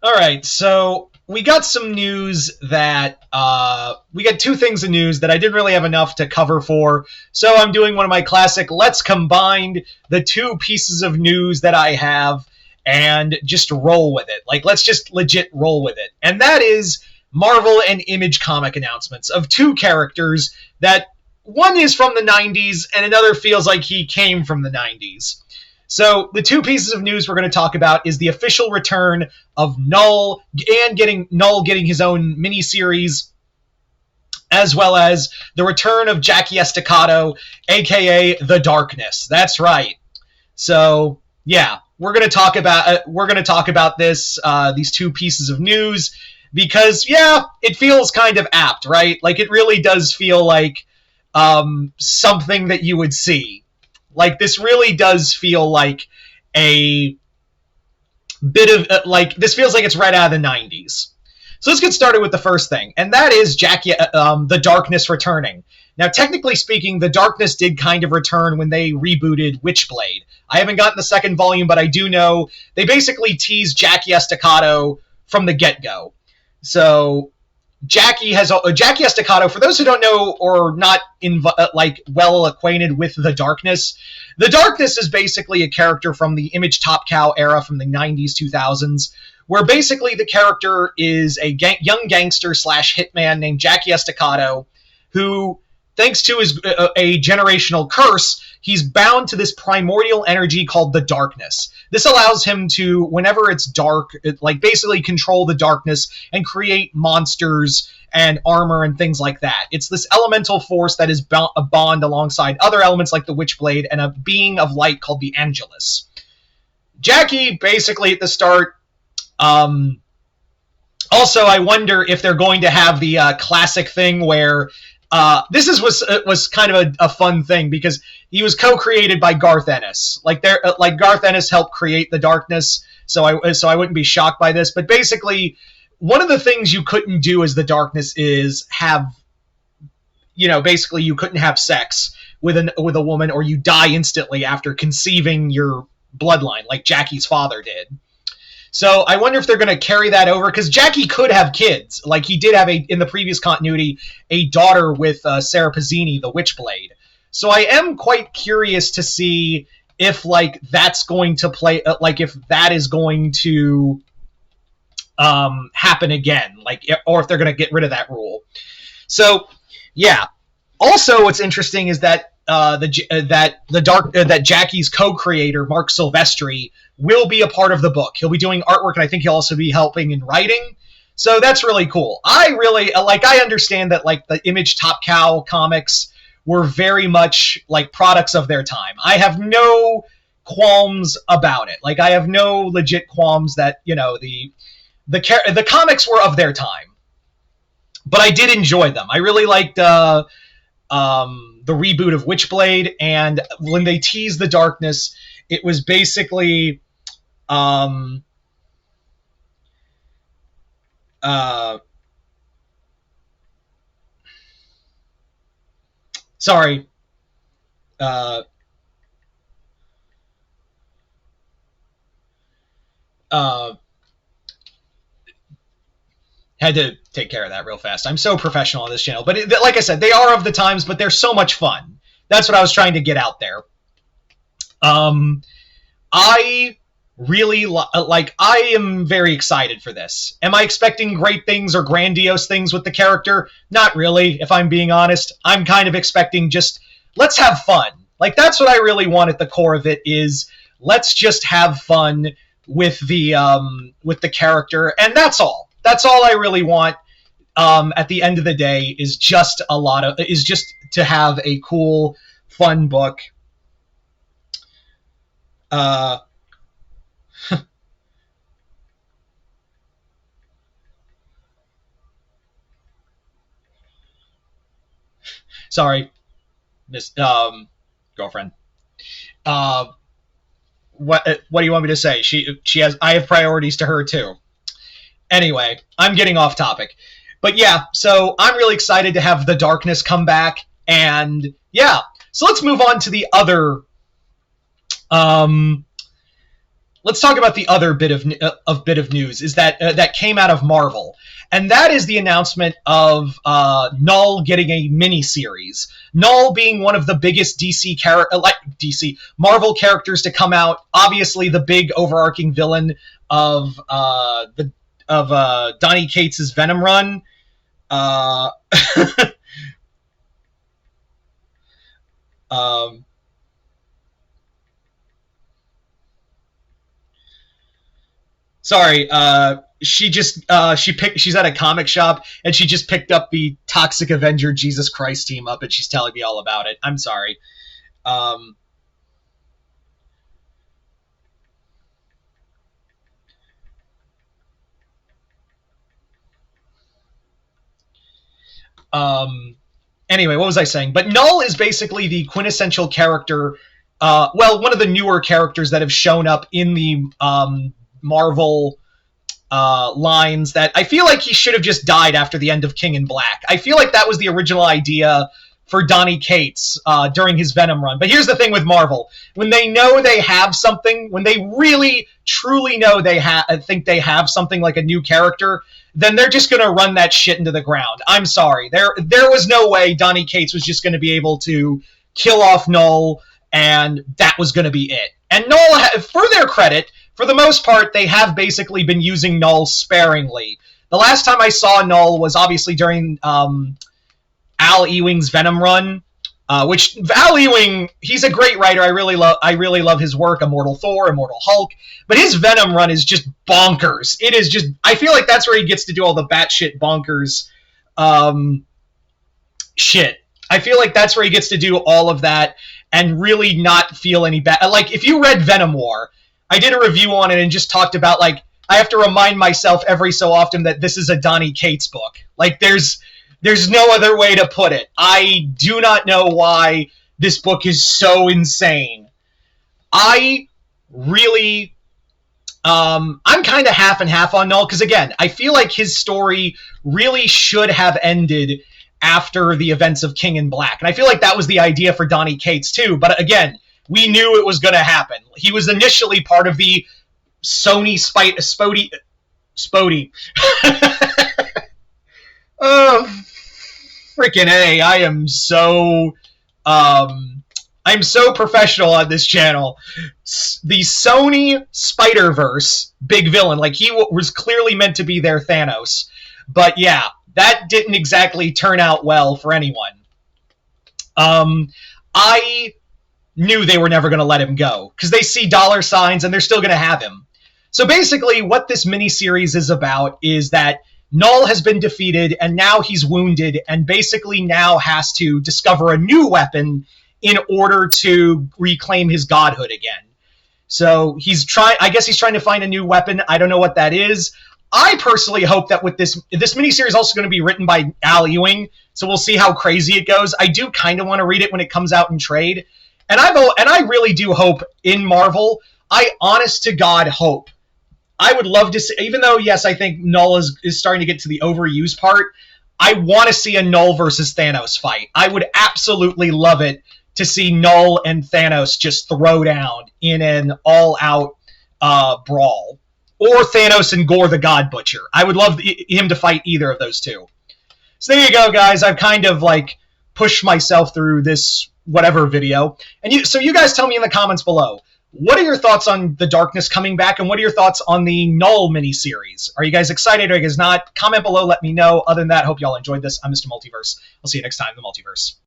All right, so we got some news that we got two things of news that I didn't really have enough to cover for. So I'm doing one of my classic. Let's combine the two pieces of news that I have and just roll with it. Like, let's just legit roll with it. And that is Marvel and Image comic announcements of two characters that one is from the 90s and another feels like he came from the 90s. So the two pieces of news we're going to talk about is the official return of Knull and Knull getting his own miniseries, as well as the return of Jackie Estacado, aka The Darkness. That's right. So yeah, we're going to talk about this these two pieces of news because yeah, it feels kind of apt, right? Like it really does feel like something that you would see. Like, this really does feel like a bit of, this feels like it's right out of the 90s. So let's get started with the first thing, and that is The Darkness returning. Now, technically speaking, The Darkness did kind of return when they rebooted Witchblade. I haven't gotten the second volume, but I do know they basically teased Jackie Estacado from the get-go. So Jackie Estacado, for those who don't know or not well acquainted with The Darkness is basically a character from the Image Top Cow era from the 90s, 2000s, where basically the character is a young gangster / hitman named Jackie Estacado, who, thanks to a generational curse, he's bound to this primordial energy called the Darkness. This allows him to, whenever it's dark, basically control the darkness and create monsters and armor and things like that. It's this elemental force that is a bond alongside other elements like the Witchblade and a being of light called the Angelus. Jackie, basically at the start, also I wonder if they're going to have the classic thing where was kind of a fun thing because he was co-created by Garth Ennis. Garth Ennis helped create The Darkness, so I wouldn't be shocked by this. But basically, one of the things you couldn't do as The Darkness is basically you couldn't have sex with a woman, or you die instantly after conceiving your bloodline, like Jackie's father did. So I wonder if they're going to carry that over, because Jackie could have kids. Like, he did have, in the previous continuity, a daughter with Sarah Pazzini, the Witchblade. So I am quite curious to see if, that's going to play, if that is going to happen again, or if they're going to get rid of that rule. So, yeah. Also, what's interesting is that that Jackie's co-creator, Mark Silvestri, will be a part of the book. He'll be doing artwork, and I think he'll also be helping in writing. So that's really cool. I understand that the Image Top Cow comics were very much products of their time. I have no qualms about it. I have no legit qualms that the comics were of their time. But I did enjoy them. I really liked the reboot of Witchblade, and when they teased The Darkness, it was basically sorry. Had to take care of that real fast. I'm so professional on this channel. But like I said, they are of the times, but they're so much fun. That's what I was trying to get out there. I really I am very excited for this. Am I expecting great things or grandiose things with the character? Not really, if I'm being honest. I'm kind of expecting just, let's have fun. That's what I really want at the core of it, is let's just have fun with the character, and that's all. That's all I really want. At the end of the day, is just to have a cool, fun book. Sorry, Miss girlfriend. What do you want me to say? I have priorities to her too. Anyway, I'm getting off topic. But yeah, so I'm really excited to have The Darkness come back, and yeah, so let's move on to the other let's talk about the other bit of news is that that came out of Marvel, and that is the announcement of Knull getting a miniseries. Knull being one of the biggest DC Marvel characters to come out. Obviously, the big overarching villain of Donny Cates' Venom run. Sorry, she's at a comic shop and she just picked up the Toxic Avenger Jesus Christ team up and she's telling me all about it. I'm sorry. Anyway, what was I saying? But Knull is basically the quintessential character, well, one of the newer characters that have shown up in the Marvel lines that I feel like he should have just died after the end of King in Black. I feel like that was the original idea for Donny Cates during his Venom run. But here's the thing with Marvel. When they know they have something, when they really, truly know they think they have something like a new character, then they're just going to run that shit into the ground. I'm sorry. There was no way Donny Cates was just going to be able to kill off Knull, and that was going to be it. And Knull, for their credit, for the most part, they have basically been using Knull sparingly. The last time I saw Knull was obviously during Al Ewing's Venom run, which Al Ewing, he's a great writer. I really love his work, Immortal Thor, Immortal Hulk. But his Venom run is just bonkers. It is just, I feel like that's where he gets to do all the batshit bonkers shit. I feel like that's where he gets to do all of that and really not feel any bad. Like, if you read Venom War, I did a review on it and just talked about, like, I have to remind myself every so often that this is a Donny Cates book. Like, there's no other way to put it. I do not know why this book is so insane. I really, I'm kind of half and half on Knull, because again, I feel like his story really should have ended after the events of King in Black. And I feel like that was the idea for Donny Cates too, but again, we knew it was going to happen. He was initially part of the Sony Spody. Oh, freaking A. I'm so professional on this channel. The Sony Spider-Verse big villain, like he was clearly meant to be their Thanos. But yeah, that didn't exactly turn out well for anyone. I knew they were never going to let him go because they see dollar signs and they're still going to have him. So basically what this miniseries is about is that Knull has been defeated and now he's wounded and basically now has to discover a new weapon in order to reclaim his godhood again. So I guess he's trying to find a new weapon. I don't know what that is. I personally hope that with this miniseries is also going to be written by Al Ewing, so we'll see how crazy it goes. I do kind of want to read it when it comes out in trade. And I really do hope in Marvel, I honest to God hope. I would love to see, even though, yes, I think Knull is starting to get to the overused part, I want to see a Knull versus Thanos fight. I would absolutely love it to see Knull and Thanos just throw down in an all-out brawl. Or Thanos and Gore the God Butcher. I would love him to fight either of those two. So there you go, guys. I've kind of, like, pushed myself through this whatever video. And so you guys tell me in the comments below, what are your thoughts on The Darkness coming back, and what are your thoughts on the Knull miniseries? Are you guys excited or are you guys not? Comment below, let me know. Other than that, hope y'all enjoyed this. I'm Mr. Multiverse. I'll see you next time in the Multiverse.